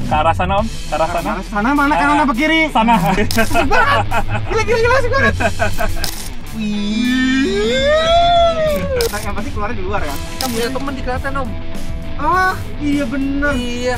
Ke arah sana Om, ke arah sana. Sana mana, kanan apa kiri? Sana. Gila asik banget. Nah, yang pasti keluarnya di luar kan? Kita punya temen di kelihatan Om. Ah, iya bener. Iya.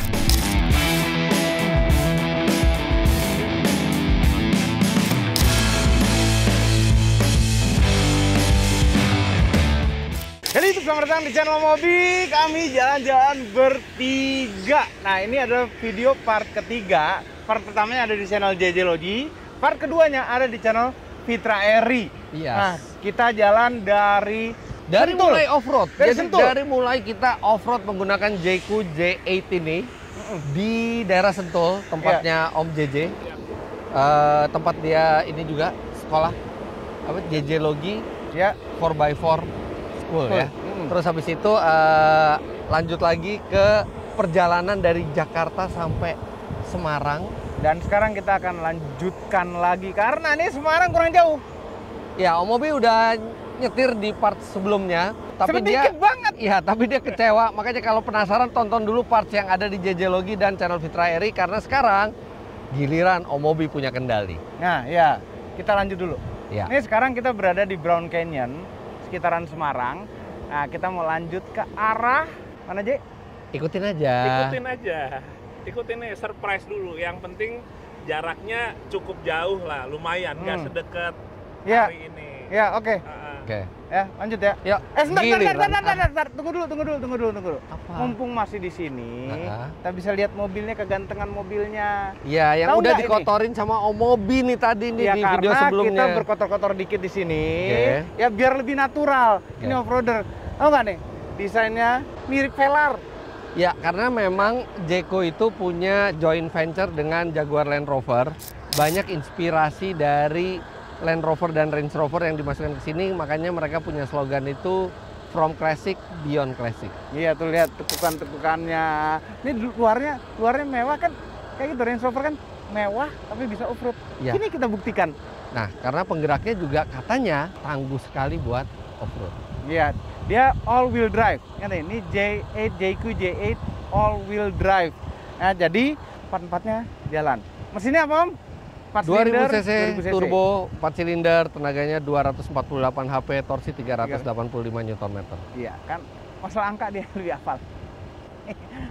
Jadi itu selamat datang di channel Mobi. Kami jalan-jalan bertiga. Nah, ini adalah video part ketiga. Part pertamanya ada di channel JJ Logi. Part keduanya ada di channel Fitra Eri. Iya. Nah, kita jalan dari Sentul. Mulai off-road. Dari Jadi Sentul. dari mulai kita off-road menggunakan Jayco J8 ini di daerah Sentul, tempatnya Om JJ. Tempat dia ini juga sekolah apa JJ Logi Ya. 4x4 school ya. Terus habis itu lanjut lagi ke perjalanan dari Jakarta sampai Semarang. Dan sekarang kita akan lanjutkan lagi karena ini Semarang kurang jauh. Ya, Om Mobi udah nyetir di part sebelumnya, tapi Sedikit banget. Iya, tapi dia kecewa. Makanya kalau penasaran tonton dulu parts yang ada di JJ Logi dan channel Fitra Eri karena sekarang giliran Om Mobi punya kendali. Nah, ya, kita lanjut dulu. Ya. Ini sekarang kita berada di Brown Canyon, sekitaran Semarang. Nah, kita mau lanjut ke arah mana, J? Ikutin aja. Ikutin aja. Ikutin nih, surprise dulu. Yang penting jaraknya cukup jauh lah, lumayan, nggak sedekat Ya. hari ini. Ya, oke. Oke. Ya, lanjut ya. Yuk, Sebentar, giliran. tunggu dulu. Apa? Mumpung masih di sini, Heeh. kita bisa lihat mobilnya, kegantengan mobilnya. Iya, yang Tahu udah nggak ini? dikotorin sama Om Mobi nih tadi nih Ya, di video karena sebelumnya. kita berkotor-kotor dikit di sini, Oke. ya biar lebih natural. Ini Oke. off-roader. Tahu nggak nih? Desainnya mirip Velar. Ya, karena memang Jayco itu punya joint venture dengan Jaguar Land Rover. Banyak inspirasi dari Land Rover dan Range Rover yang dimasukkan ke sini, makanya mereka punya slogan itu From Classic Beyond Classic. Iya tuh, lihat tekukan-tekukannya. Ini luarnya mewah kan? Kayak gitu, Range Rover kan mewah tapi bisa off-road. Iya. Ini kita buktikan. Nah, karena penggeraknya juga katanya tangguh sekali buat off-road. Iya, dia all wheel drive. Ini J8 Jayco J8 all wheel drive. Nah, jadi empat-empatnya jalan. Mesinnya apa, Om? 2000 cc, turbo, 4 silinder, tenaganya 248 HP, torsi 385 Nm. Iya, kan masalah angka dia lebih hafal.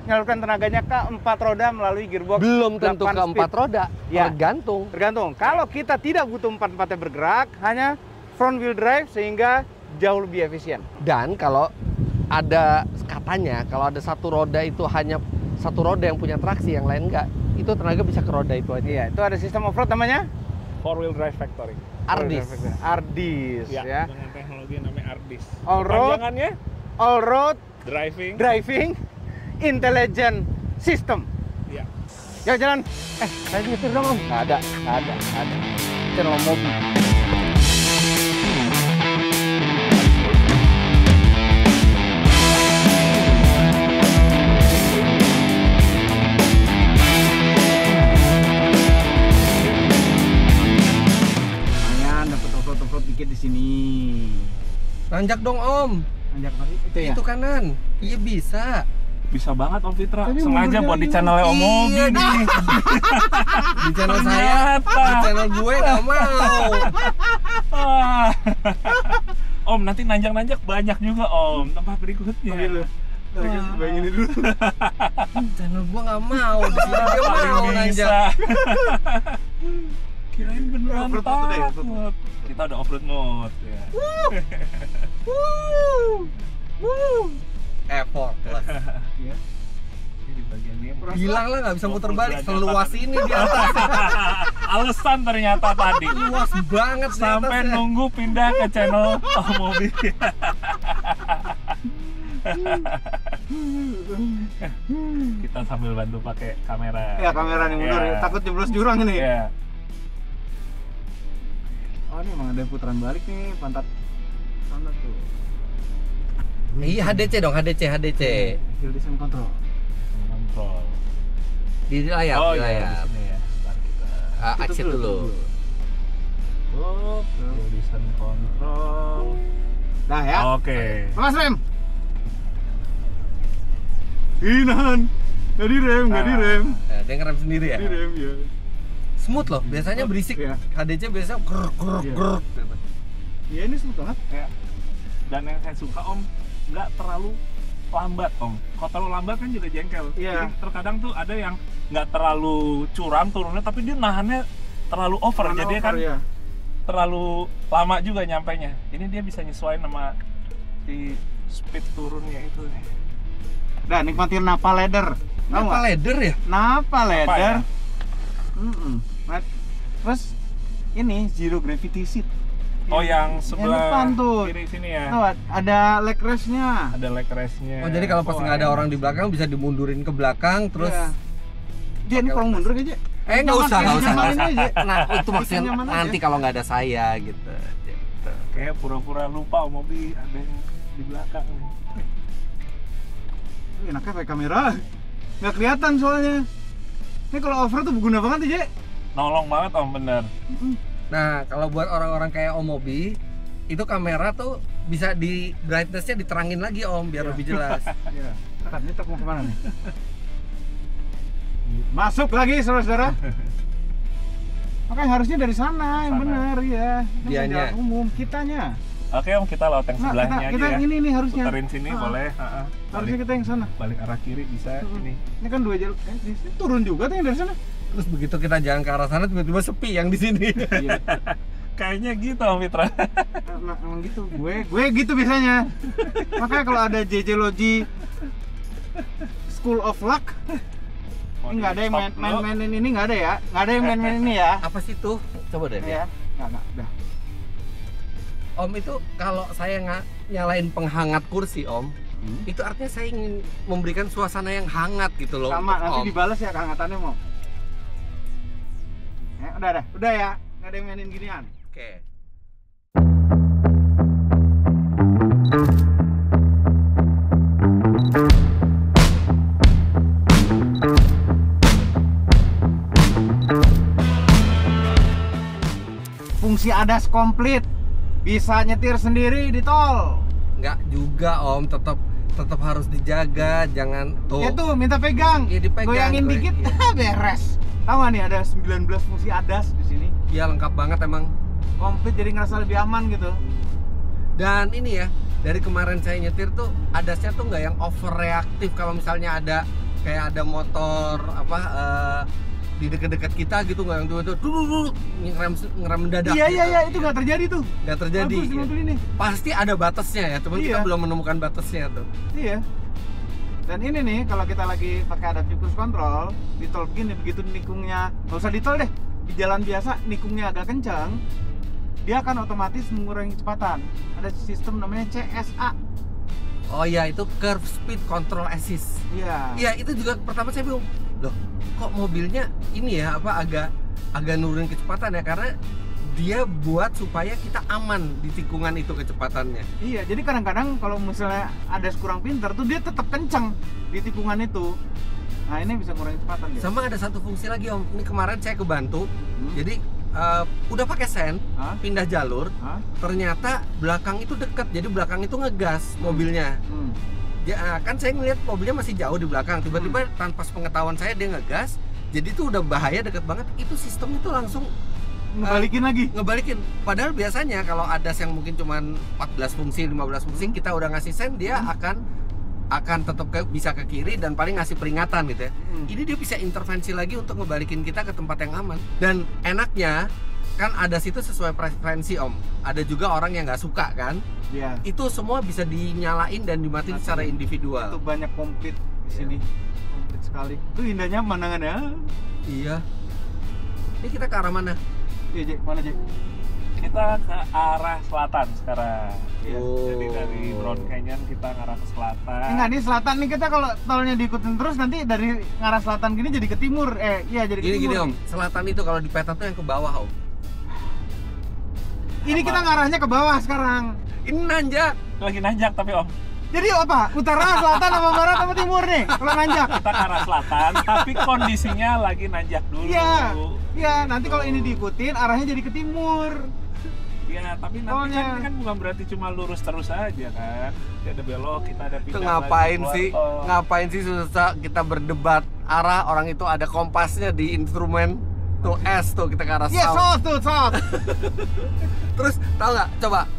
Menyalurkan tenaganya ke 4 roda melalui gearbox. Belum tentu 8 ke 4 speed. roda, Ya. tergantung. Kalau kita tidak butuh 4-4-nya bergerak, hanya front wheel drive sehingga jauh lebih efisien. Dan kalau ada katanya, kalau ada satu roda itu hanya satu roda yang punya traksi, yang lain enggak, itu tenaga bisa ke roda itu aja. Iya, itu ada sistem off-road namanya 4-wheel drive factory. Ardis. Ardis ya. Dengan teknologi yang namanya Ardis. All road. Panjangannya All road driving. intelligent system. Ya. Ya jalan. Saya nyetir dong, Om. Nggak ada. Channel mobil. Dapat off-road dikit di sini. Nanjak dong Om. Nanjak lagi itu ya. Itu kanan. Iya bisa. Bisa banget Om Fitra. Tapi Sengaja mundurnya buat di aja. channelnya Om Mobi Iya, nih. Di channel saya, Ternyata. di channel gue nggak mau. Wah. Om, nanti nanjak-nanjak banyak juga Om. Tempat berikutnya. Bayangin ini dulu. Channel gue nggak mau. Di sini dia mau nanjak. Kirain beneran Off-road tuh deh, takut. Kita udah off-road mode ya. Effortless. Iya. Ini di bagian ini. Bilang lah nggak bisa muter balik. Seluas ini di atas. Alasan ternyata tadi. Luas banget di Sampai atasnya. nunggu pindah ke channel Om Mobi. Kita sambil bantu pakai kamera. Ya, kamera nih mundur. Ya. Takut jeblos jurang ini. Ya. Oh, ini emang ada putaran balik nih, pantat sana tuh. Iya HDC dong, HDC. Hill descent control. Kontrol. Di layar, Oh di iya, layar. di sini ya. Ntar kita Exit dulu. Oh, desain kontrol. Nah ya. Oke. Lepas rem. Inahan. Nggak direm. Nah, Dia ngerem sendiri ya? Di rem ya. Smooth loh, biasanya berisik. Iya. HDC biasanya grrr. Gitu. Iya ini smooth banget. Ya. Dan yang saya suka Om, nggak terlalu lambat Om. Kalau terlalu lambat kan juga jengkel. Iya. Jadi terkadang tuh ada yang nggak terlalu curam turunnya, tapi dia nahannya terlalu over. Karena Jadi over, kan ya. terlalu lama juga nyampainya. Ini dia bisa nyesuaiin sama di speed turunnya itu nih. Nah, nikmatin Napa Leather. Tahu Apa nggak? leather ya? Napa Leather. ya? Nah, terus ini zero gravity seat. Oh yang sebelah depan tuh. kiri sini ya. Tahu, ada leg rest-nya. Ada leg rest-nya. Oh jadi kalau pas nggak ada enak. orang di belakang bisa dimundurin ke belakang terus. Iya. Dia ini kalau mundur aja. Nggak usah. Nyamain aja. Nah itu maksudnya Nyaman aja. nanti kalau nggak ada saya gitu. Kayak pura-pura lupa Om Mobi ada yang di belakang. Enaknya pakai kamera. Nggak kelihatan soalnya. Ini kalau over tuh berguna banget ya, Nolong banget Om, bener. Nah kalau buat orang-orang kayak Om Mobi itu kamera tuh bisa di brightness-nya diterangin lagi Om biar Iya. lebih jelas. Iya. Ntar, ini truk mau kemana nih? Masuk lagi saudara-saudara. Makanya harusnya dari sana, yang Sana. benar ya. Ini Dianya. jalan umum, kitanya. Oke Om, kita lewat yang Nah, sebelahnya kita aja ya. ini nih harusnya. Puterin sini boleh. Harusnya kita yang sana. Balik arah kiri bisa ini. Ini kan dua jalur. Di sini turun juga tuh yang dari sana. Terus begitu kita jalan ke arah sana tiba-tiba sepi yang di sini. Iya. Kayaknya gitu Om Fitra. Nah, emang gitu. Gue gitu biasanya. Makanya kalau ada JJ Logi School of Luck, Mau ini nggak ada yang di-stop dulu. main-mainin ini, nggak ada ya? Nggak ada yang main-main ini ya? Apa sih tuh? Coba deh. Ya, nggak, udah. Om itu kalau saya nyalain penghangat kursi Om, itu artinya saya ingin memberikan suasana yang hangat gitu loh. Sama, untuk nanti Om. dibalas ya kehangatannya mau. Ya, udah ya, nggak ada yang mainin ginian. Oke. Fungsi ADAS komplit, bisa nyetir sendiri di tol. Nggak juga Om, tetap harus dijaga, jangan tuh. Ya tuh, minta pegang. Iya, dipegang, Goyangin gue. dikit, Iya. beres. Tahu nggak nih ada 19 fungsi ADAS di sini. Ya lengkap banget emang. Komplit, jadi ngerasa lebih aman gitu. Dan ini ya, dari kemarin saya nyetir tuh adasnya tuh nggak yang overreaktif. Kalau misalnya ada kayak ada motor di dekat-dekat kita gitu, nggak yang tuh ngerem mendadak. Iya, itu nggak terjadi tuh. Nggak terjadi. Bagus di mobil ini. Pasti ada batasnya ya, cuman kita Iya. belum menemukan batasnya tuh. Iya. Dan ini nih kalau kita lagi pakai adaptive cruise control di tol begini, begitu nikungnya, nggak usah di tol deh, di jalan biasa nikungnya agak kencang, dia akan otomatis mengurangi kecepatan. Ada sistem namanya CSA. Oh iya, itu curve speed control assist. Iya. Iya, itu juga pertama saya bingung. Loh, kok mobilnya ini ya agak nurunin kecepatan ya, karena dia buat supaya kita aman di tikungan itu kecepatannya. Iya, jadi kadang-kadang kalau misalnya ada kurang pintar tuh dia tetap kencang di tikungan itu. Nah, ini bisa ngurangi kecepatan dia. Sama ada satu fungsi lagi Om. Ini kemarin saya kebantu. Jadi udah pakai sen, Hah? pindah jalur, Hah? ternyata belakang itu dekat. Jadi belakang itu ngegas mobilnya. Kan saya ngeliat mobilnya masih jauh di belakang. Tiba-tiba tanpa pengetahuan saya dia ngegas. Jadi itu udah bahaya, deket banget. Itu sistem itu langsung Ngebalikin lagi. ngebalikin. Padahal biasanya kalau ADAS yang mungkin cuma 14 fungsi, 15 fungsi, kita udah ngasih sen, dia akan tetap bisa ke kiri dan paling ngasih peringatan gitu ya. Ini dia bisa intervensi lagi untuk ngebalikin kita ke tempat yang aman. Dan enaknya kan ADAS itu sesuai preferensi Om. Ada juga orang yang nggak suka kan. Iya. Itu semua bisa dinyalain dan dimatiin secara Itu individual. banyak komplit di sini. Komplit sekali. Itu indahnya pemandangannya. Iya. Ini kita ke arah mana? Iya, Jack, mana Jack? Kita ke arah selatan sekarang. Iya. Jadi dari Brown Canyon kita ngarah ke selatan. Enggak, nih selatan nih, kita kalau tolnya diikutin terus nanti dari ngarah selatan gini jadi ke timur. Iya jadi ke Gini timur. Om, selatan itu kalau di peta tuh yang ke bawah Om. Ini kita ngarahnya ke bawah sekarang. Ini nanjak. Lagi nanjak tapi Om. Jadi apa? Utara, selatan, apa barat, apa timur nih? Kalau nanjak. Kita ke arah selatan, tapi kondisinya lagi nanjak dulu. Iya. Iya, nanti kalau ini diikutin arahnya jadi ke timur. Iya, tapi nanti Tolnya. kan ini kan bukan berarti cuma lurus terus aja kan. Kita ada belok, kita ada Itu pindah ngapain lagi, sih? keluar tol. Ngapain sih susah kita berdebat arah orang itu ada kompasnya di instrumen tuh S tuh kita ke arah Iya, south. south. Terus tahu nggak?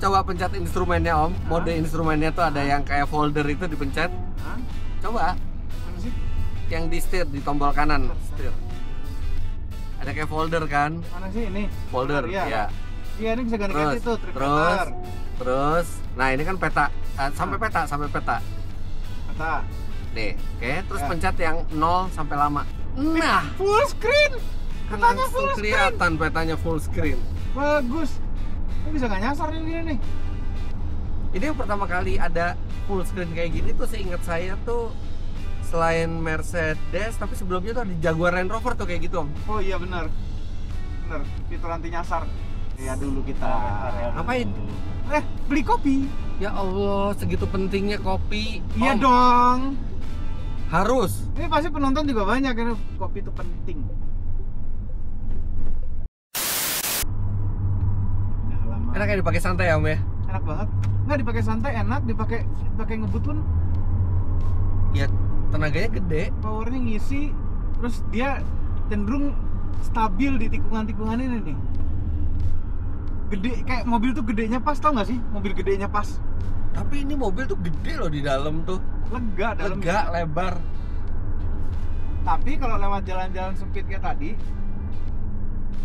Coba pencet instrumennya Om. Mode instrumennya tuh ada yang kayak folder itu dipencet. Hah? Coba Mana sih? yang di setir di tombol kanan setir. Ada kayak folder kan? Mana sih ini? Folder, Iya. ya. Iya, ini bisa ganti-ganti tuh, Terus, nah ini kan peta, sampai peta. Kata. Nih, oke. Terus Ya. pencet yang 0 sampai lama. Nah, Full screen. Katanya langsung full screen. kelihatan petanya full screen. Bagus. Ini bisa nggak nyasar nih gini nih. Ini yang pertama kali ada full screen kayak gini tuh seingat saya tuh selain Mercedes, tapi sebelumnya tuh ada Jaguar Land Rover tuh kayak gitu Om. Oh iya benar. Benar, fitur anti nyasar. Ya dulu kita. Ngapain? Beli kopi. Ya Allah, segitu pentingnya kopi. Iya Om. dong. Harus. Ini pasti penonton juga banyak ini kopi itu penting. Enak ya dipakai santai ya Om ya? Enak banget. Nggak dipakai santai, enak, dipakai ngebut pun Ya tenaganya gede. powernya ngisi, terus dia cenderung stabil di tikungan-tikungan ini nih. Gede, kayak mobil tuh gedenya pas, tau nggak sih? Mobil gedenya pas. Tapi ini mobil tuh gede loh di dalam tuh. Lega dalamnya. Lega, lebar. Tapi kalau lewat jalan-jalan sempit kayak tadi,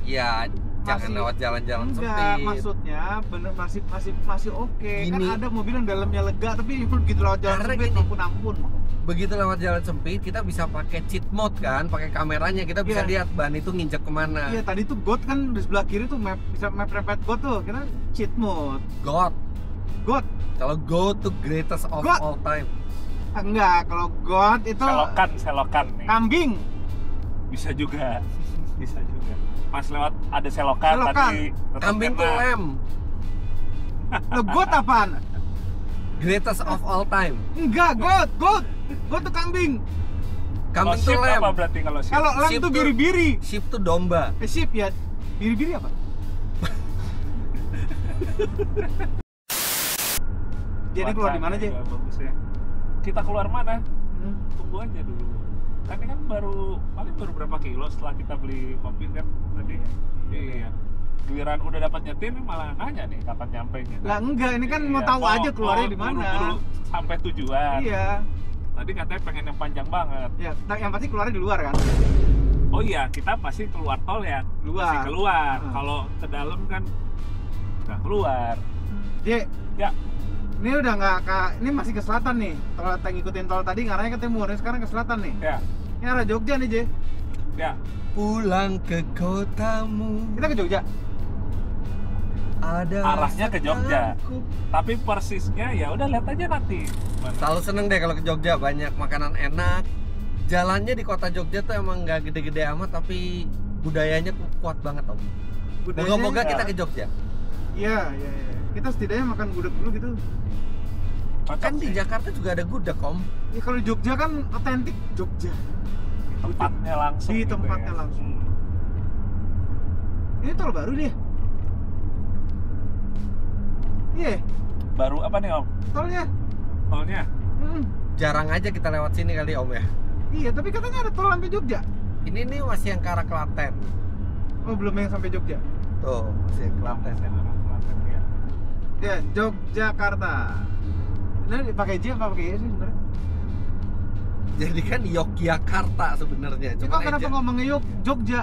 Ya, jangan Masih- lewat jalan-jalan enggak, sempit. maksudnya bener masih oke. Kan Gini. ada mobil yang dalamnya lega, tapi begitu lewat jalan Karena sempit, gini. ampun. Begitu lewat jalan sempit, kita bisa pakai cheat mode kan, pakai kameranya kita bisa Iya. lihat ban itu nginjek kemana. Iya, tadi tuh God kan di sebelah kiri tuh bisa map repet God tuh. Kita cheat mode. God. God. Kalau go to greatest of God. all time. Enggak, kalau God itu Selokan nih. kambing. Bisa juga. Bisa juga. Pas lewat ada selokan, Selokan. tadi tetap Kambing tuh kena. lem. Lo God apaan? Greatest of all time. Enggak, God tuh kambing. Kambing Kalau tuh sheep lem. apa berarti kalau sheep? Kalau lamb Sheep tuh tuh- biri-biri. Sheep tuh domba. Sheep ya. Biri-biri apa? Jadi keluar di mana, Cuacanya Je? juga bagus ya. Kita keluar mana? Hmm. Tunggu aja dulu. Kan ini kan paling baru berapa kilo setelah kita beli kopi kan tadi. Iya. Giliran udah dapat nyetir malah nanya nih kapan nyampe nya. Lah enggak, ini kan mau Iya, tahu aja keluarnya di mana. buru-buru sampai tujuan. Iya. Tadi katanya pengen yang panjang banget. Ya, yang pasti keluarnya di luar kan. Oh iya, kita pasti keluar tol ya. Keluar. Masih keluar. Hmm. Kalau ke dalam kan nggak keluar. Je, Ya, ini udah nggak ini masih ke selatan nih. Kalau kita ngikutin tol tadi ngarahnya ke timur, ini sekarang ke selatan nih. ya, Ini arah Jogja nih, Je. ya. Pulang ke kotamu. Kita ke Jogja. Ada Arahnya ke Jogja. setelahku. Tapi persisnya ya udah lihat aja nanti. Selalu seneng deh kalau ke Jogja, banyak makanan enak. Jalannya di kota Jogja tuh emang nggak gede-gede amat, tapi budayanya kuat banget Om. Budayanya- Moga-moga ya. kita ke Jogja. Iya. Kita setidaknya makan gudeg dulu gitu. Cocok Kan di sih. Jakarta juga ada gudeg Om. Ya kalau Jogja kan otentik Jogja. Tempatnya langsung. Di gitu tempatnya ya. langsung. Ini tol baru nih. Iya, Baru apa nih Om? tolnya. Tolnya? Jarang aja kita lewat sini kali Om ya. Iya, tapi katanya ada tol sampai Jogja. Ini nih masih yang ke arah Klaten. Oh, belum yang sampai Jogja. Tuh, masih yang Klaten. Klaten ya. Ya, Yogyakarta. Ini dipakai J apa pakai Y sih sebenarnya? Jadi kan Yogyakarta sebenarnya. Cuma Cuma kenapa ngomongnya Jogja?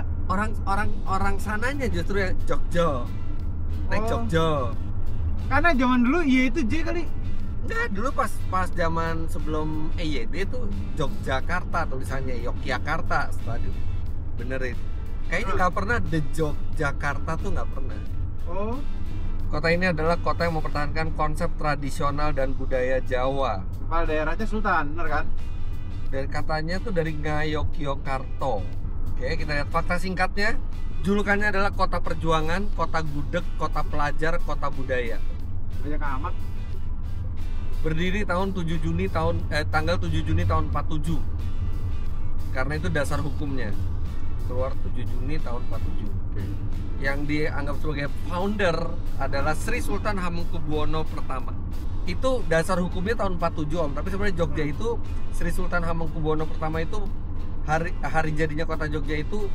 orang sananya justru yang Jogja. Naik Oh. Jogja. Karena zaman dulu Y itu J kali. Enggak, dulu pas zaman sebelum EYD tuh Yogyakarta tulisannya, Yogyakarta setelah benerin. Kayaknya nggak pernah The Yogyakarta tuh nggak pernah. Oh, Kota ini adalah kota yang mempertahankan konsep tradisional dan budaya Jawa. kepala daerahnya Sultan, bener kan? Dan katanya tuh dari Ngayogyakarta. Oke, kita lihat fakta singkatnya. Julukannya adalah kota perjuangan, kota gudeg, kota pelajar, kota budaya. Banyak amat. Berdiri tahun 7 Juni tanggal 7 Juni tahun 47. Karena itu dasar hukumnya. Keluar 7 Juni tahun 47. Yang dianggap sebagai founder adalah Sri Sultan Hamengkubuwono pertama. Itu dasar hukumnya tahun 47 Om, tapi sebenarnya Jogja itu Sri Sultan Hamengkubuwono pertama itu hari jadinya kota Jogja itu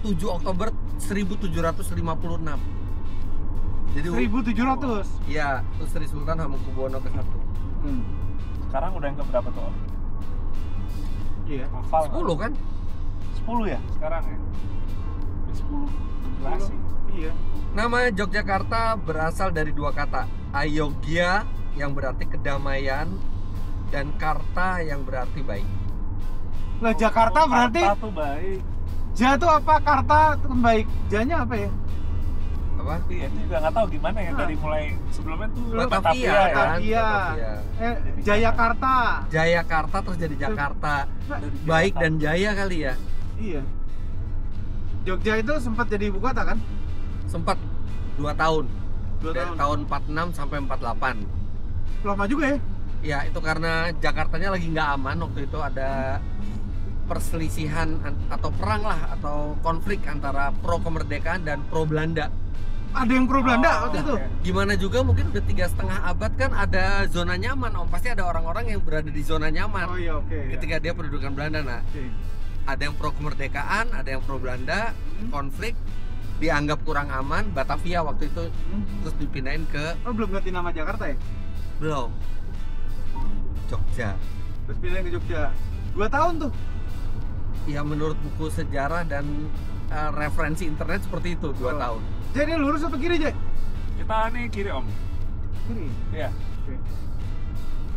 7 Oktober 1756. Jadi 1700. iya, itu Sri Sultan Hamengkubuwono ke-1. Sekarang udah yang keberapa tuh Om? Iya. Hafal 10 kan? 10 ya sekarang ya? 10 jelas sih. Iya. Nama Yogyakarta berasal dari 2 kata, Ayogya yang berarti kedamaian dan Karta yang berarti baik. Lah Jakarta berarti Jakarta tuh baik. Ja tuh apa? Karta tuh baik. Ja-nya apa ya? Apa? Iya, itu juga nggak tahu gimana ya dari mulai sebelumnya tuh Batavia kan? Batavia. Jayakarta. Jayakarta terus jadi Jakarta. Baik dan jaya kali ya. Iya. Jogja itu sempat jadi ibu kota kan? Sempat 2 tahun. 2 Dari tahun 46 sampai 48. Lama juga ya? Ya itu karena Jakartanya lagi nggak aman waktu itu, ada perselisihan atau perang lah atau konflik antara pro kemerdekaan dan pro Belanda. Ada yang pro Belanda waktu itu. Gimana juga mungkin udah 3,5 abad kan ada zona nyaman Om, pasti ada orang-orang yang berada di zona nyaman. Oh iya, oke. Ketika dia pendudukan Belanda, nah Oke. ada yang pro kemerdekaan, ada yang pro Belanda, konflik dianggap kurang aman. Batavia waktu itu terus dipindahin ke Oh, belum ganti nama Jakarta ya? belum Jogja. Terus pindahin ke Jogja. 2 tahun tuh. Ya menurut buku sejarah dan referensi internet seperti itu 2 tahun. Jadi lurus apa kiri, Jay? Kita nih kiri Om. Kiri. Iya. Oke.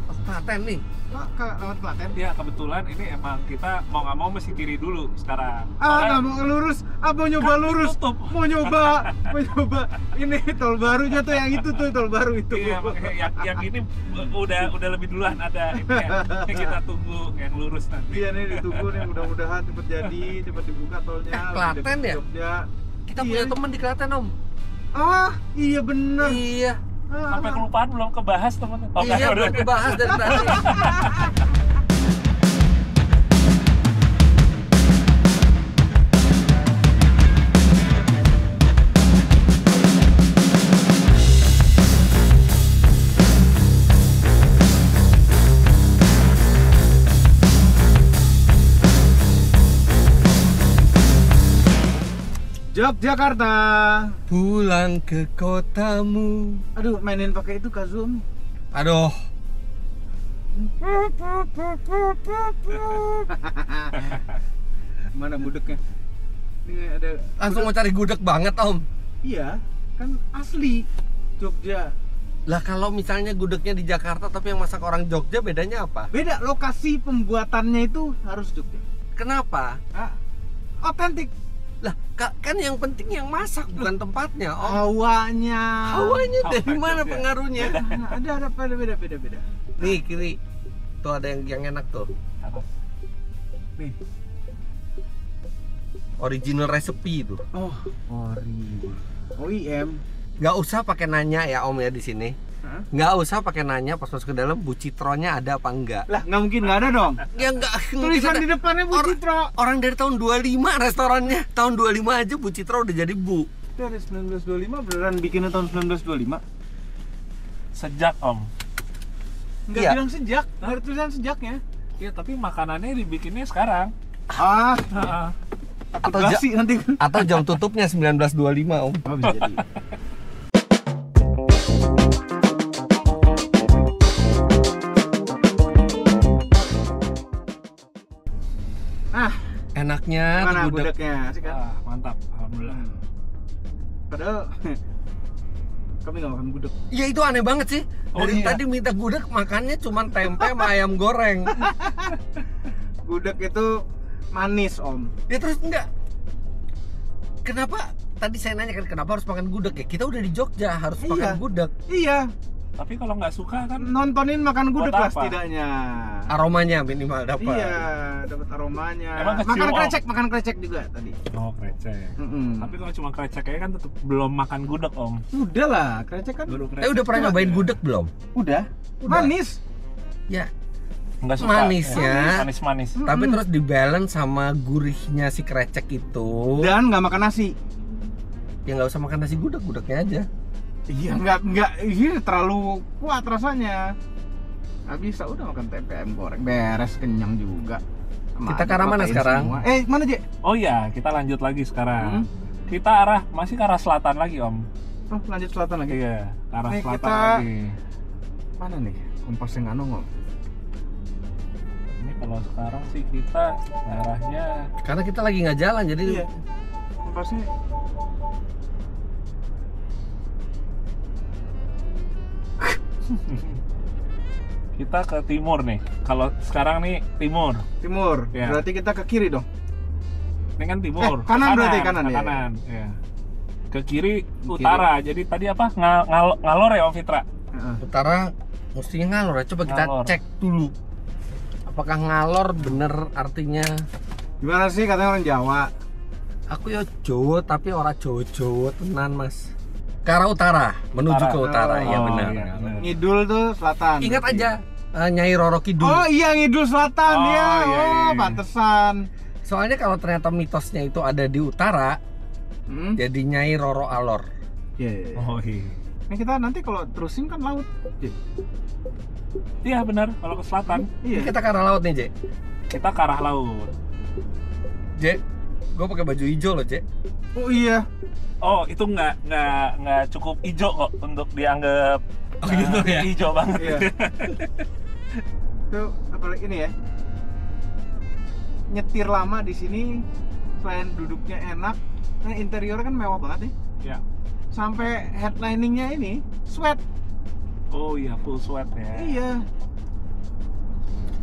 Oh, Klaten nih. Pak, lewat Klaten. Iya, kebetulan ini emang kita mau nggak mau mesti kiri dulu sekarang. Nggak mau lurus. Mau nyoba Kan lurus. ditutup. Mau nyoba ini tol barunya tuh, yang itu tuh, tol baru itu. Iya, makanya yang ini udah lebih duluan ada ini ya. Ini kita tunggu yang lurus nanti. Iya nih, ditunggu nih, mudah-mudahan cepet jadi, cepet dibuka tolnya. Klaten ya? Jogja. Kita Iya. punya teman di Klaten Om. Ah, iya bener. Iya. Sampai kelupaan belum kebahas teman-teman. Oh, Iya udah. belum kebahas dari tadi. Yogyakarta. Pulang ke kotamu. Aduh, mainin pakai itu Kazum. Aduh. Mana gudegnya? Ini ada. Langsung mau cari gudeg banget Om. Iya, kan asli Jogja. Lah kalau misalnya gudegnya di Jakarta tapi yang masak orang Jogja, bedanya apa? Beda, lokasi pembuatannya itu harus Jogja. Kenapa? Otentik. Lah kan yang penting yang masak bukan tempatnya Om. Hawanya. Hawanya dari Hawa mana Jogja. pengaruhnya? Nah, ada beda. Nih kiri. Tuh ada yang enak tuh. Apa? Nih. Original recipe itu. Oh, OEM. Nggak usah pakai nanya ya Om ya di sini. Hah? Nggak usah pakai nanya pas masuk ke dalam Bu Citronya ada apa enggak. Lah, nggak mungkin nggak ada dong. Ya nggak Tulisan mungkin di ada. depannya Bu Citro. Orang dari tahun 25 restorannya. Tahun 25 aja Bu Citro udah jadi Bu. Dari 1925 beneran bikinnya tahun 1925? Sejak Om. Nggak Iya. bilang sejak, nggak ada tulisan sejaknya. Iya, tapi makanannya dibikinnya sekarang. Ah, Heeh. takut Atau basi nanti. Atau jam tutupnya 1925 Om. Oh, bisa jadi. Nah, Enaknya mana tuh gudeg. gudegnya? Asik kan? Ah, mantap. Alhamdulillah. Padahal kami nggak makan gudeg. Ya itu aneh banget sih. Oh, Dari iya. tadi minta gudeg makannya cuma tempe sama ayam goreng. Gudeg itu manis, Om. Ya terus enggak. Kenapa tadi saya nanya kan kenapa harus makan gudeg ya? Kita udah di Jogja harus Iya. makan gudeg. Iya, Tapi kalau nggak suka kan nontonin makan gudeg Buat lah apa? setidaknya. Aromanya minimal dapat. Iya, dapat aromanya. Emang kecium, Makan krecek juga tadi. oh krecek. Mm-mm. Tapi kalau cuma krecek aja kan tetap belum makan gudeg Om. Udah lah, krecek kan. Baru krecek. Udah pernah nyobain gudeg belum? Udah. Manis. Ya. Nggak suka. Manisnya. Manis-manis. Tapi terus dibalance sama gurihnya si krecek itu. Dan nggak makan nasi. Ya nggak usah makan nasi gudegnya aja. Iya, nggak, ini terlalu kuat rasanya. Nggak bisa, udah makan tempe ayam goreng, beres, kenyang juga. Kita ke arah mana sekarang? Semua. Mana Je? Oh iya, kita lanjut lagi sekarang. Kita masih ke arah selatan lagi Om. Oh, lanjut selatan lagi. Iya, ke arah Nih, selatan kita- lagi. Mana nih? Kompas yang Om. Ini kalau sekarang sih kita arahnya Karena kita lagi nggak jalan, jadi Iya. Kompasnya. kita ke timur nih. Kalau sekarang nih timur. Timur. Iya. Berarti kita ke kiri dong. Ini kan timur. Eh, kanan Ke berarti, kanan ke ya? kanan. Iya. Ke kiri Kiri. utara. Jadi tadi apa? Ngalor ya Om Fitra? Heeh. utara mestinya ngalor ya. Coba kita Ngalor. cek dulu. Apakah ngalor bener artinya? Gimana sih katanya orang Jawa? Aku ya Jawa tapi orang Jawa tenan mas. Ke arah utara, menuju ke utara, ya Oh, benar. iya, benar. Ngidul tuh selatan. Ingat berarti. aja Nyai Roro Kidul. Oh iya, ngidul selatan Oh, ya. iya, Oh, iya. pantesan. Soalnya kalau ternyata mitosnya itu ada di utara, jadi Nyai Roro Alor. Iya, iya, iya. Oh iya. Ini kita nanti kalau terusin kan laut. Iya benar. Kalau ke selatan Ini Iya. kita ke arah laut nih, Jek. kita ke arah laut. Jek, gue pakai baju hijau loh, Jek. Oh iya. Oh itu nggak cukup hijau kok untuk dianggap Oh, gitu ya? hijau banget. Iya. Tuh apalagi ini ya. Nyetir lama di sini selain duduknya enak, nah interior kan mewah banget nih. Ya. Sampai headliningnya ini sweat. Oh iya full sweat ya. Iya.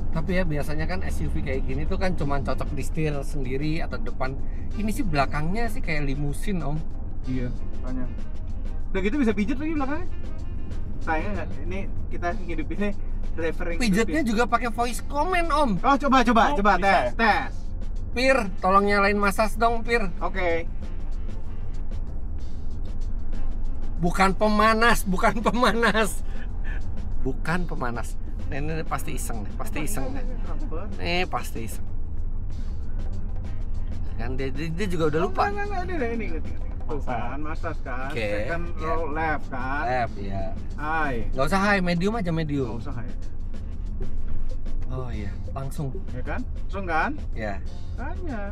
Tapi ya biasanya kan SUV kayak gini tuh kan cuma cocok di setir sendiri atau depan. Ini sih belakangnya sih kayak limusin, Om. Iya, banyak. Udah gitu bisa pijet lagi belakangnya. Sayangnya nggak, ini kita ngidupinnya driver yang Pijetnya ngidupin. juga pakai voice comment, Om. Oh coba Oh, bisa tes ya? tes. Pir, tolong nyalain massage dong, Pir. Oke. Bukan pemanas, bukan pemanas. Bukan pemanas. Ini pasti iseng nih, pasti iseng nih. Pasti iseng. Kan dia juga udah lupa. Enggak, ini inget. Tuh kan, massage kan. Oke, Second iya. row left kan. Left ya. Hai. Nggak usah high, medium aja Nggak medium. usah ya. Oh iya, langsung. Ya kan? Langsung kan? Ya. Tanya.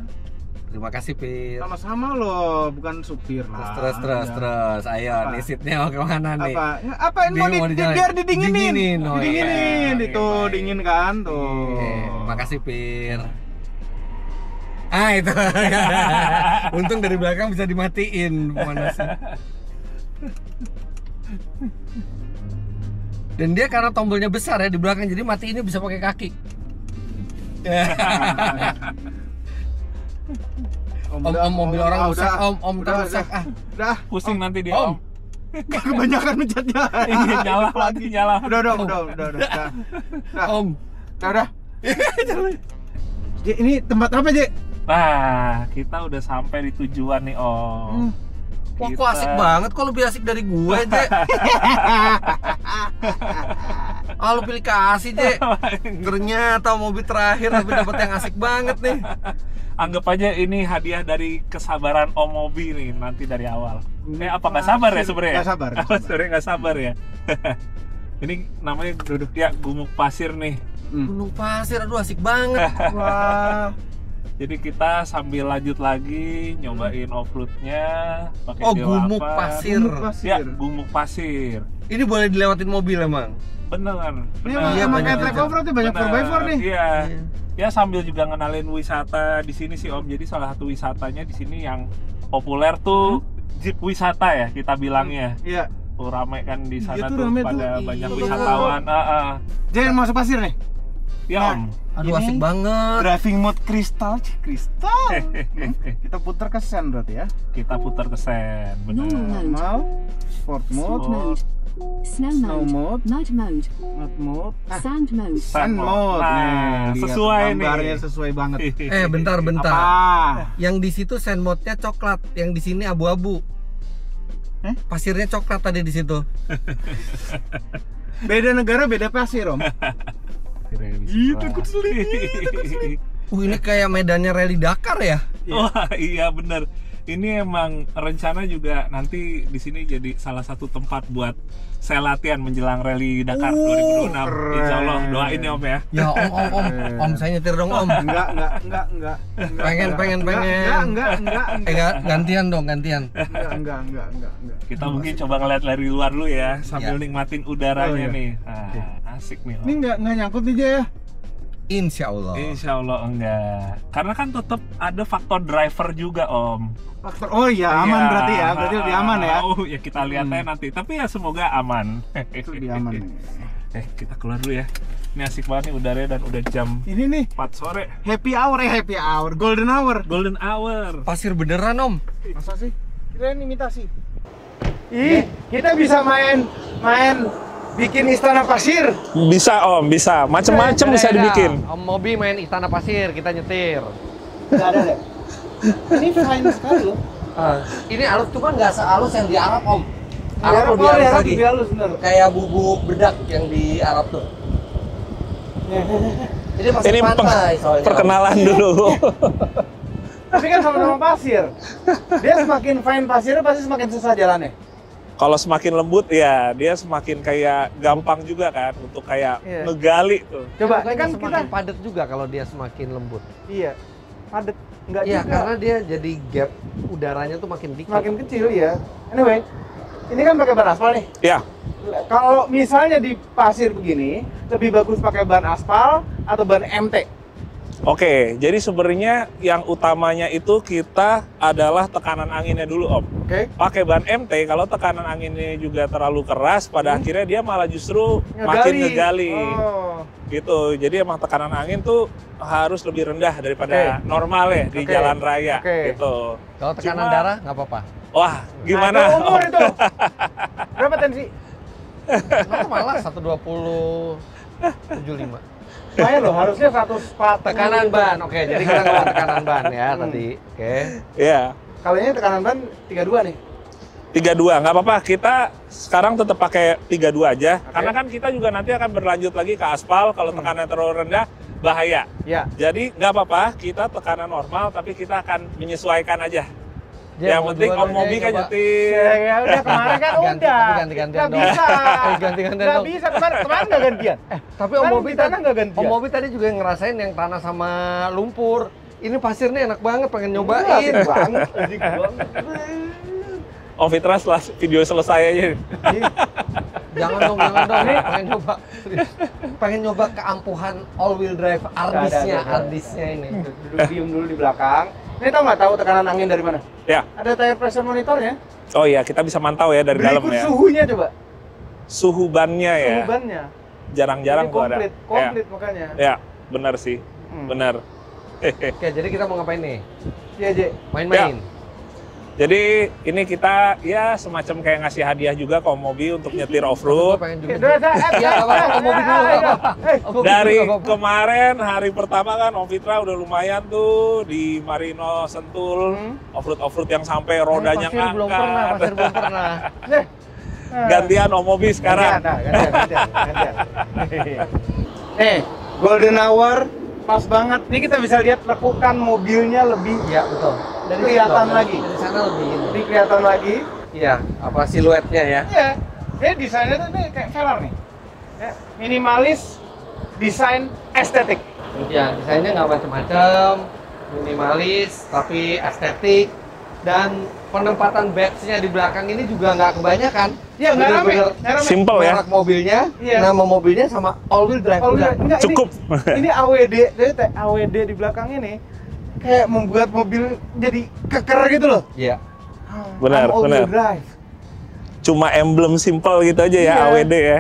Terima kasih, Pir. Sama-sama loh, bukan supir lah. Terus. Ayo, Apa? nih seatnya mau kemana nih? Apa? Apa ini mau Mau dijalanin. biar didinginin? Dinginin, oh, Didinginin, iya. itu Baik. dingin kan tuh. Makasih, Pir. Ah, itu. Untung dari belakang bisa dimatiin pemanasnya. Dan dia karena tombolnya besar ya di belakang, jadi matiinnya bisa pakai kaki. Om mobil orang rusak, Om rusak. Ah, Udah, Pusing nanti dia Om. Om. kebanyakan mencetnya. Iya nyala lagi nyala. Udah. Om. Udah. Je, ini tempat apa, Je? Nah kita udah sampai di tujuan nih Om. Wah, kok asik banget, kok lebih asik dari gue, Je. Ah, lu pilih kasih, Je. Ternyata mobil terakhir tapi dapat yang asik banget nih. Anggap aja ini hadiah dari kesabaran Om Mobi nih nanti dari awal. Apa nggak sabar ya sebenarnya? Nggak sabar. Sebenarnya nggak sabar ya. Ini namanya duduk ya gumuk pasir nih. Gunung pasir, aduh asik banget. Wah. Jadi kita sambil lanjut lagi nyobain off-roadnya pakai Oh, dewa gumuk apa. pasir. Gumuk pasir. Ya gumuk pasir. Ini boleh dilewatin mobil emang. Bener. Ini Iya, emang banyak kayak track juga. off-road nih, banyak 4x4 nih. Iya. Ya sambil juga ngenalin wisata di sini sih Om. Jadi salah satu wisatanya di sini yang populer tuh jeep wisata ya kita bilangnya. Iya. Tuh rame kan di sana Iya tuh, tuh rame pada tuh. banyak Iya. wisatawan. Jangan masuk pasir nih. Ya Nah. Om. Aduh Ini asik banget. Driving mode kristal. Kita putar ke sen berarti ya. Kita putar ke sen, benar. Normal, sport mode, Sport. mode, snow snow mode, mode, mud mode, mud mode, sand mode, sun mode. Nah, Nih, lihat sesuai nih. gambarnya sesuai banget. Bentar. Apa? Yang di situ sand mode-nya coklat, yang di sini abu-abu. Pasirnya coklat tadi di situ. Beda negara beda pasir, Om. Ih, takut selip. Ini kayak medannya rally Dakar ya? Wah, iya bener. Ini emang rencana juga nanti di sini jadi salah satu tempat buat saya latihan menjelang rally Dakar 2026. Insya Allah doain ya Om ya. Ya Om, saya nyetir dong Om. Enggak. Pengen. Enggak. Gantian dong. Enggak. Kita mungkin coba ngeliat dari luar dulu ya, sambil nikmatin udaranya Oh, iya. nih. Nah, asik nih Om. Ini enggak nyangkut nih Jay ya? Insya Allah. Insya Allah enggak. Karena kan tetap ada faktor driver juga Om. Faktor, oh iya aman Iya. berarti ya, berarti lebih aman ya. Oh ya kita lihat aja nanti. Tapi ya semoga aman. Itu lebih aman. Kita keluar dulu ya. Ini asik banget nih udaranya dan udah jam Ini nih 4 sore. happy hour, golden hour. Golden hour. Pasir beneran Om. Masa sih? Kirain imitasi. Ih, kita bisa main bikin istana pasir. Bisa Om, bisa. Macem-macem bisa dibikin. Om Mobi main istana pasir, kita nyetir. Enggak ada deh. Ini fine sekali loh. Ini halus cuma nggak sehalus yang di Arab Om. Arab lebih halus lagi. lebih halus bener. Kayak bubuk bedak yang di Arab tuh. Ini masih Ini pantai soalnya. perkenalan dulu. Tapi kan sama-sama pasir. Dia semakin fine pasirnya pasti semakin susah jalannya. Kalau semakin lembut ya dia semakin kayak gampang juga kan untuk kayak Iya. ngegali tuh. Coba Bukannya kan semakin kita padat juga kalau dia semakin lembut. iya padet enggak Iya, juga. karena dia jadi gap udaranya tuh makin dikit. Makin kecil ya. Anyway, ini kan pakai ban aspal nih. Ya, Kalau misalnya di pasir begini, lebih bagus pakai ban aspal atau ban MT. oke. Jadi sebenarnya yang utamanya itu kita adalah tekanan anginnya dulu Om. Oke. Pakai ban MT kalau tekanan anginnya juga terlalu keras pada akhirnya dia malah justru makin ngegali. Oh. Gitu. Jadi emang tekanan angin tuh harus lebih rendah daripada normal ya di Oke. jalan raya Oke. gitu. Kalau tekanan Cuma- darah nggak apa-apa. Wah, gimana? Nah, itu umur Om? itu. Berapa tensi? Malah 120/75. Lumayan loh, harusnya 140. Tekanan ban. Oke, jadi kita ngomong tekanan ban ya tadi. Oke. Iya. Kalau ini tekanan ban 32 nih. 32, nggak apa-apa. Kita sekarang tetap pakai 32 aja. Karena kan kita juga nanti akan berlanjut lagi ke aspal. Kalau tekanan terlalu rendah, bahaya. Ya. Jadi nggak apa-apa, kita tekanan normal, tapi kita akan menyesuaikan aja. Ya, Yang mau penting dua Om Mobi aja, kan coba. nyetir. Ya udah kemarin kan Ganti, udah. tapi ganti-gantian Nggak dong. bisa. Ganti-gantian Nggak dong. bisa, kemarin nggak gantian. Tapi Kan Om Mobi di tanah nggak gantian. Om Mobi tadi juga ngerasain yang tanah sama lumpur. Ini pasirnya enak banget, pengen Asik nyobain. banget, asik banget. Om Fitra setelah video selesai aja. Jangan dong. Pengen nyoba. Pengen nyoba keampuhan all wheel drive Ardisnya ini. Duduk diem dulu di belakang. Ini tau nggak tahu tekanan angin dari mana? Ya. Ada tire pressure monitornya. Oh iya, kita bisa mantau ya dari dalam Berikut ya. suhunya coba. Suhu bannya ya. Suhu bannya. Jarang-jarang Ini tuh ada. komplit makanya. Ya, benar sih. Benar. Oke, jadi kita mau ngapain nih? Iya, J. Main-main. Jadi ini kita ya semacam kayak ngasih hadiah juga ke Om Mobi untuk nyetir off-road. Gua pengen juga. Iya, nggak apa-apa, Om Mobi dulu, nggak apa-apa. Om Mobi Dari dulu, nggak apa-apa. kemarin hari pertama kan Om Fitra udah lumayan tuh di Marino Sentul off-road yang sampai rodanya Pasir belum pernah, ngangkat. pasir belum pernah. Gantian Om Mobi sekarang. Gantian. Nih, golden hour pas banget. Ini kita bisa lihat lekukan mobilnya lebih Iya, betul. kelihatan situ, lagi. Dari sana lebih ini. Lebih kelihatan lagi. Iya, apa siluetnya ya? Iya. Ini desainnya tuh nih kayak Velar nih. Ya, minimalis, desain estetik. Ya, desainnya nggak macam-macam, minimalis tapi estetik, dan penempatan badge-nya di belakang ini juga nggak kebanyakan. Iya, nggak rame. Bener-bener Nggak rame. Simple ya. merek mobilnya, Iya. nama mobilnya sama all wheel drive. Oh, udah. enggak, Cukup. Ini AWD, jadi AWD di belakang ini kayak membuat mobil jadi keker gitu loh. Iya. Benar, All wheel benar. drive. Cuma emblem simple gitu aja ya Iya. AWD ya.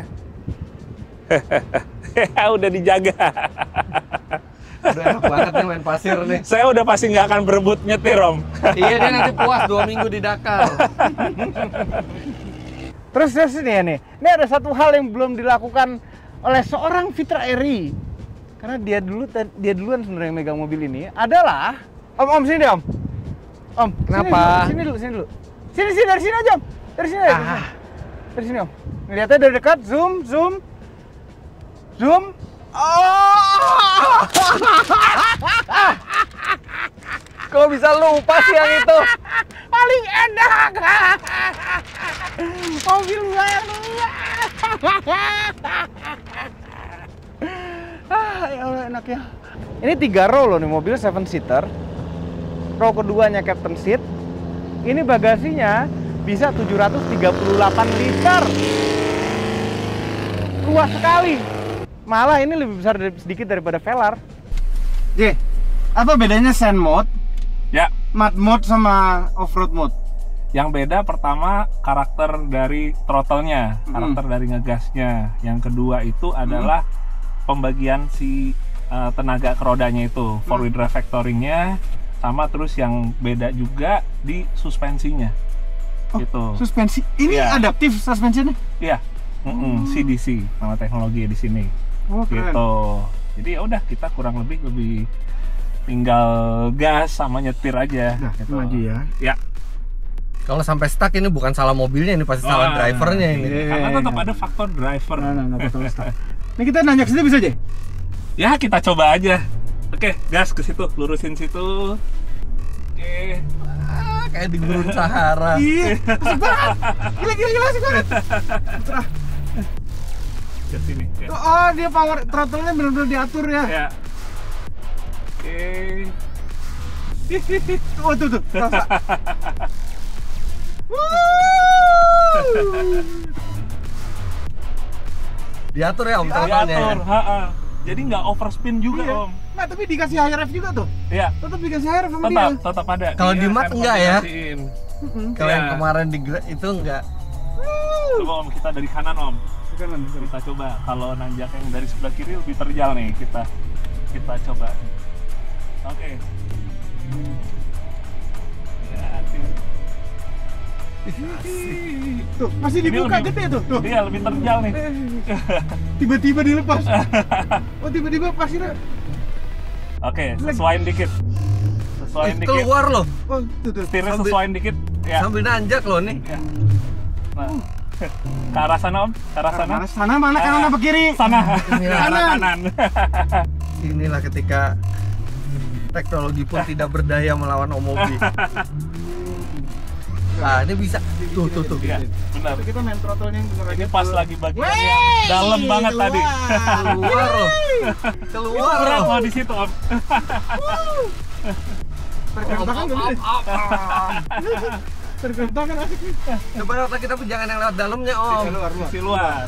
Udah dijaga. Udah enak banget nih main pasir nih. Saya udah pasti nggak akan berebut nyetir Om. Iya, dia nanti puas 2 minggu di Dakar. Terus ini ya nih, ini ada satu hal yang belum dilakukan oleh seorang Fitra Eri. Karena dia duluan sebenarnya yang megang mobil ini adalah Om sini deh Om. Om, Kenapa? Sini dulu. Sini dari sini aja Om. Dari sini aja. Dari sini Om. Ngeliatnya dari dekat, zoom. Oh! Kok bisa lupa sih yang itu? Paling enak. Mobil saya. Ya Allah enak ya. Ini 3 row loh nih, mobil 7 seater. Row keduanya captain seat. Ini bagasinya bisa 738 liter. Luas sekali. Malah ini lebih besar sedikit daripada Velar. J, apa bedanya sand mode, Ya, mud mode sama off-road mode? yang beda pertama karakter dari throttle-nya, karakter dari ngegasnya. Yang kedua itu adalah pembagian si tenaga ke rodanya itu, four wheel drive factoring-nya, sama terus yang beda juga di suspensinya. Gitu. Suspensi ini Iya. adaptif suspensinya? Iya. CDC nama teknologi di sini. Oh, keren. Gitu. Jadi ya udah kita kurang lebih tinggal gas sama nyetir aja. Nah, gitu. maju ya. Ya. Kalau sampai stuck ini bukan salah mobilnya, ini pasti salah Wah, drivernya ini. iya. Karena tetap ada faktor driver. Nah, betul. Ini kita nanjak situ bisa aja? Ya kita coba aja. Oke, gas ke situ, lurusin situ. Oke. Kayak di gurun Sahara. Iya, asik banget. Gila, asik banget. Ke sini. Ya. Oh, dia power throttle-nya benar-benar diatur ya. Ya. Oke. Oh, tuh, rasa. Diatur ya Om throttle-nya. Diatur, jadi nggak overspin juga Iya. Om. Nah, tapi dikasih high rev juga tuh. Iya, Tetap dikasih high rev sama tetap ada. Kalau Dia di mat akan enggak ya? kombinasiin. Kalau yang Iya. kemarin itu enggak. Coba Om, kita dari kanan Om. Kita coba kalau nanjak yang dari sebelah kiri lebih terjal nih, kita coba. Oke. Ya, Tuh, masih Ini dibuka lebih- gede tuh. Tuh. Iya, lebih terjal nih. Tiba-tiba dilepas. Oh, tiba-tiba pasirnya. Oke, sesuaiin dikit. Sesuaiin dikit. Keluar loh. Oh, tuh. Setirnya sesuaiin dikit. Ya. Sambil nanjak loh nih. Ya. Nah. Ke arah sana Om, ke arah sana. Sana mana kanan apa kiri? Sana. Ke arah Kanan. kanan. Inilah ketika teknologi pun tidak berdaya melawan Omobi. Ah, ini bisa. Tuh. Iya, benar. Kita main throttle-nya yang bener Ini aja pas tuh. lagi bagiannya dalam banget tadi. Keluar loh. Keluar Berat loh. loh di situ Om. Tergantakan gak bisa? Tergantakan asik nih. Coba otak kita jangan yang lewat dalamnya Om. Luar. Sisi luar.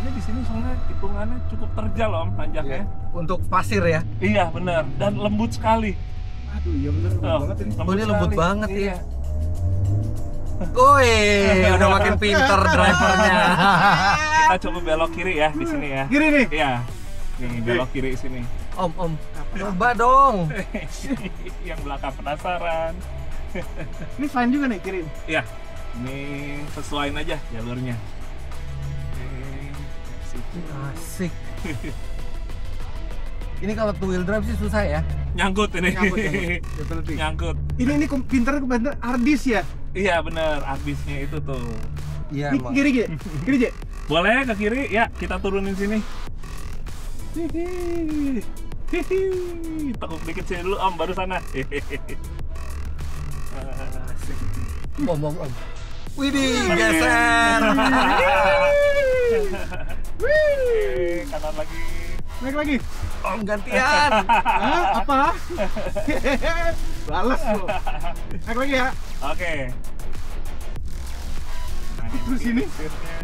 Ini di sini soalnya hitungannya cukup terjal Om nanjaknya. Untuk pasir ya. Iya benar, dan lembut sekali. Aduh, iya bener lembut banget ini. Oh, ini lembut sekali. banget Iya. ya. Woi, udah makin pinter drivernya. Kita coba belok kiri ya di sini ya. Kiri nih. Iya. Nih belok kiri sini. Om, coba dong. Yang belakang penasaran. Ini fine juga nih kiri. Iya. Ini sesuaiin aja jalurnya. Asik. Ini kalau two wheel drive sih susah ya. Nyangkut ini. Nyangkut. Nyangkut. Ini pinter Ardis ya. Iya bener, habisnya itu tuh. Iya, Ini emang. kiri Je. Boleh ke kiri? Ya, kita turunin sini. Hihi. Tekuk dikit sini dulu Om, baru sana. Asik. Om. Widih, geser. Wih, kanan lagi. Naik lagi. Om gantian. Hah? Apa? Balas lo. Naik lagi ya. Oke. Nah, Terus ini? setirnya.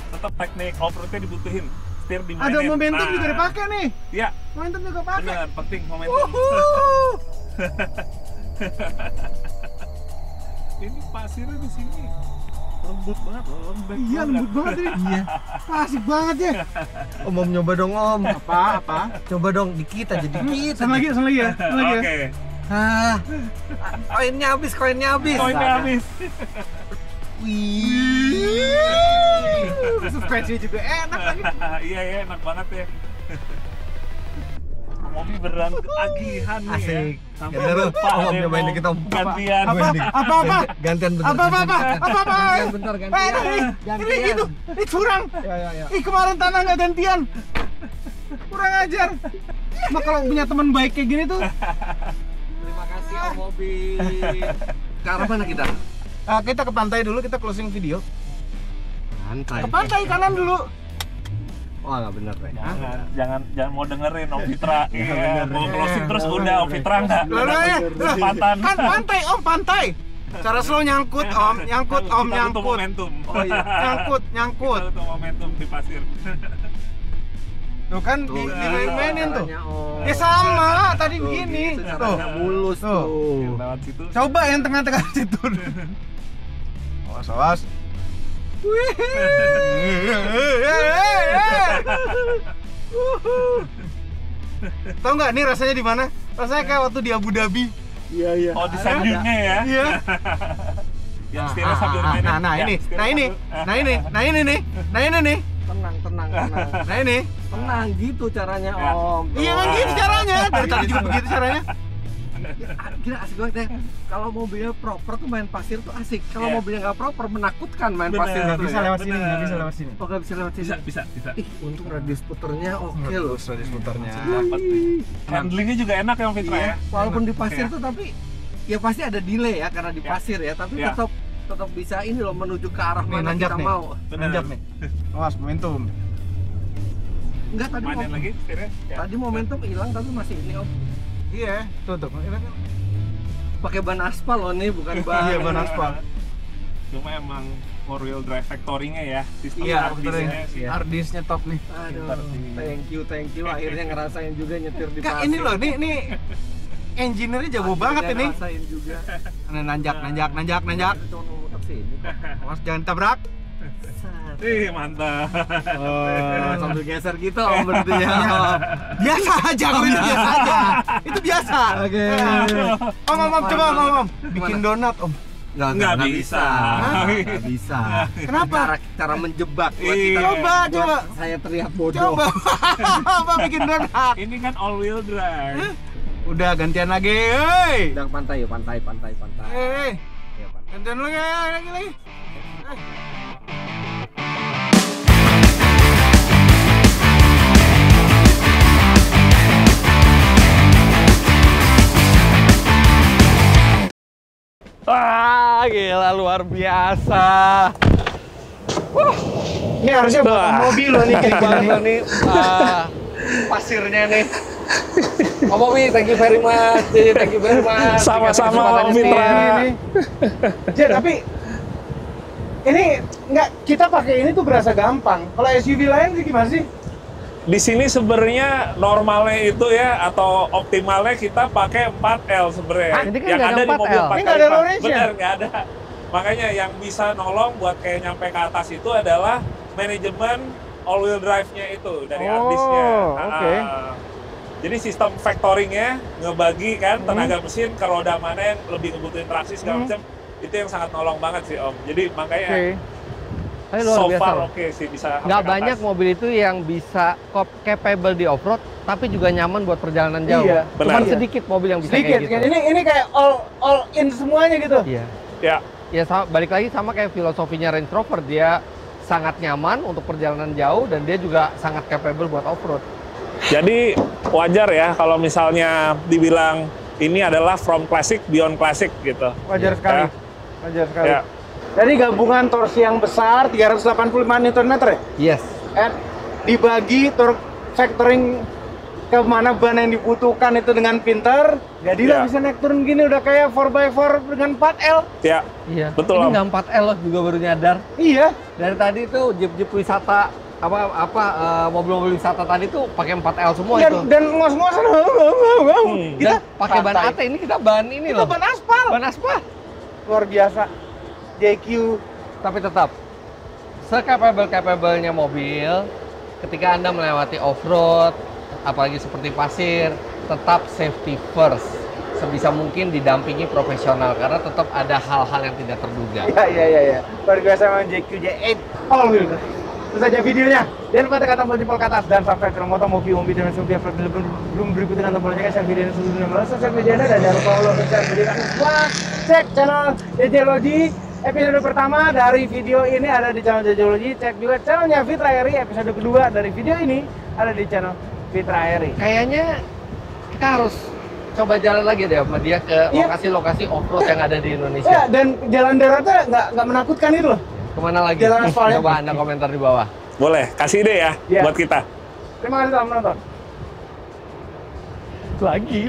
Tetap teknik off-roadnya dibutuhin. Setir dimainin. Ada momentum Nah, juga dipakai nih. Iya, Momentum juga pakai. benar, penting momentum. Ini pasirnya di sini lembut banget loh, lembek Iya, lembut banget ini. Iya. Asik banget ya. Om nyoba dong Om. Apa? Coba dong dikit aja dikit. Sana lagi ya. Sana lagi ya. Oke, Ah, koinnya habis. koinnya habis. Wih. Suspensi juga enak lagi. Iya ya, enak banget ya. Mobil beneran ketagihan nih Asik. ya. Sampai Bener, lupa Om, deh nyobain mau dikit, Om. gantian. Apa? Gantian bentar. Apa? Gantian bentar, Ini gantian. gitu. Ini curang. Ya. Ih, kemarin tanah nggak gantian. Kurang ajar. Emang kalau punya teman baik kayak gini tuh. Terima kasih Om Mobil. Ke arah mana kita? Kita ke pantai dulu, kita closing video. Pantai. Ke pantai kanan dulu. Wah, nggak bener deh. Jangan mau dengerin Om Fitra. Iya, mau closing terus udah Om Fitra nggak kesempatan. Kan pantai Om, pantai. Cara slow nyangkut Om, nyangkut Om, Kita butuh nyangkut. momentum. Oh iya. Nyangkut. Kita butuh momentum di pasir. Tuh kan Tuh, dimainin tuh. caranya, Om. Ya sama, tadi begini. Gitu, Tuh. caranya mulus Tuh. tuh. Lewat situ. Coba yang tengah-tengah situ. Awas. Tahu nggak nih rasanya di mana? Rasanya kayak waktu di Abu Dhabi. Iya. Oh, di sand dune-nya ya. Iya. Yang setirnya sambil mainin. Nah ini nih. Tenang. Nah ini. Tenang gitu caranya, Ya. Om. Iya kan gitu caranya. Dari tadi juga begitu caranya. Gila asik banget ya. Kalau mobilnya proper tuh main pasir tuh asik. Kalau Iya. mobilnya nggak proper menakutkan main Bener, pasir Nggak itu bisa ya. lewat sini, Bener. nggak bisa lewat sini. Oh nggak bisa lewat sini. Bisa. Ih, untung radius puternya oke loh. Radius putarnya. Dapat nih. Handlingnya juga enak ya Om Fitra ya. Walaupun di pasir Iya. tuh tapi ya pasti ada delay ya karena di Iya. pasir ya. Tapi Iya. tetap bisa ini loh menuju ke arah Nih, mana nanjak kita nih. mau. Bener. Nanjak nih. Awas momentum. Enggak tadi Mainin lagi setirnya. Ya. tadi momentum hilang tapi masih ini Om. Iya, tuh. Pakai ban aspal loh nih bukan ban. Iya, ban aspal. Cuma emang four wheel drive factory-nya ya, sistem Iya, harddisknya sih ya. harddisknya top nih. Aduh, thank you. Akhirnya ngerasain juga nyetir di Kak, pasir. ini loh, nih engineer-nya jago Akhirnya banget ini. ngerasain juga. Nanjak. Cuma mau muter sini. Awas jangan tabrak. Ih, mantap. Nah, sambil geser gitu Om berarti ya. Om. Biasa aja, Om, itu biasa aja. Itu biasa. Oke. Om, coba Om. Bikin donat, Om. Nggak bisa. Nggak bisa. Kenapa? Cara menjebak buat Iya. kita. Coba. buat saya terlihat bodoh. Coba. Apa bikin donat? Ini kan all wheel drive. Udah gantian lagi, hei. Sedang pantai yuk, pantai. Hei, Iya, pantai. gantian lagi. Wah, gila luar biasa. Ini harusnya buat mobil loh nih kayak Banget gini. loh nih pasirnya nih. Om Bobi, thank you very much. Thank you very much. Sama-sama, Om Fitra. Ini. Jen, tapi ini nggak, kita pakai ini tuh berasa gampang. Kalau SUV lain sih gimana sih? Di sini sebenarnya normalnya itu ya atau optimalnya kita pakai 4L sebenarnya. Ah, ini kan yang nggak ada ada di mobil 4L. 4 Ini nggak ada low range-nya? Bener, nggak ada. Makanya yang bisa nolong buat kayak nyampe ke atas itu adalah manajemen all wheel drive-nya itu dari harddisknya. oke. Jadi sistem factoring-nya ngebagi kan tenaga mesin ke roda mana yang lebih ngebutuhin traksi segala macam. Itu yang sangat nolong banget sih Om. Jadi makanya Tapi luar so biasa far loh. oke sih bisa sampai Nggak ke banyak atas. mobil itu yang bisa capable di off-road, tapi juga nyaman buat perjalanan jauh. Iya, Cuman benar. sedikit mobil yang bisa Sedikit, kayak gitu. ini kayak all in semuanya gitu. Iya. Ya. Ya balik lagi sama kayak filosofinya Range Rover, dia sangat nyaman untuk perjalanan jauh dan dia juga sangat capable buat off-road. Jadi wajar ya kalau misalnya dibilang ini adalah from classic beyond classic gitu. Wajar sekali. Ya. Wajar sekali. Ya. Jadi gabungan torsi yang besar 385 Nm ya? Yes. Dibagi torque factoring ke mana ban yang dibutuhkan itu dengan pintar. Jadilah Ya. bisa naik turun gini udah kayak 4x4 dengan 4L. Ya, Iya. Betul, Ini Om. nggak 4L loh, juga baru nyadar. Iya. Dari tadi tuh jeep-jeep wisata mobil-mobil wisata tadi tuh pakai 4L semua itu. Dan ngos-ngosan. Dan pakai ban santai. AT, ini kita ban ini Itu loh. ban aspal. Ban aspal. Luar biasa. JQ. Tapi tetap se-capable-capable-nya mobil ketika Anda melewati off-road, apalagi seperti pasir, tetap safety first. Sebisa mungkin didampingi profesional karena tetap ada hal-hal yang tidak terduga. Iya. Luar biasa memang JQ J8 all wheel drive. Itu saja videonya. Jangan lupa tekan tombol jempol ke atas dan subscribe channel Moto Mobi dan Mobi belum berikut dengan tombol lonceng share video ini sebelumnya melalui sosial media Anda dan jangan lupa follow dan share video kami semua. Cek channel JJ Logi. Episode pertama dari video ini ada di channel JJ Logi. Cek juga channelnya Fitra Eri. Episode kedua dari video ini ada di channel Fitra Airi. Kayaknya kita harus coba jalan lagi deh sama dia ke Iya. lokasi-lokasi off-road yang ada di Indonesia. Ya, dan jalan daratnya nggak menakutkan itu loh. Kemana lagi? Jalan aspalnya. Coba Anda komentar di bawah. Boleh, kasih ide ya Iya. buat kita. Terima kasih telah menonton. Lagi.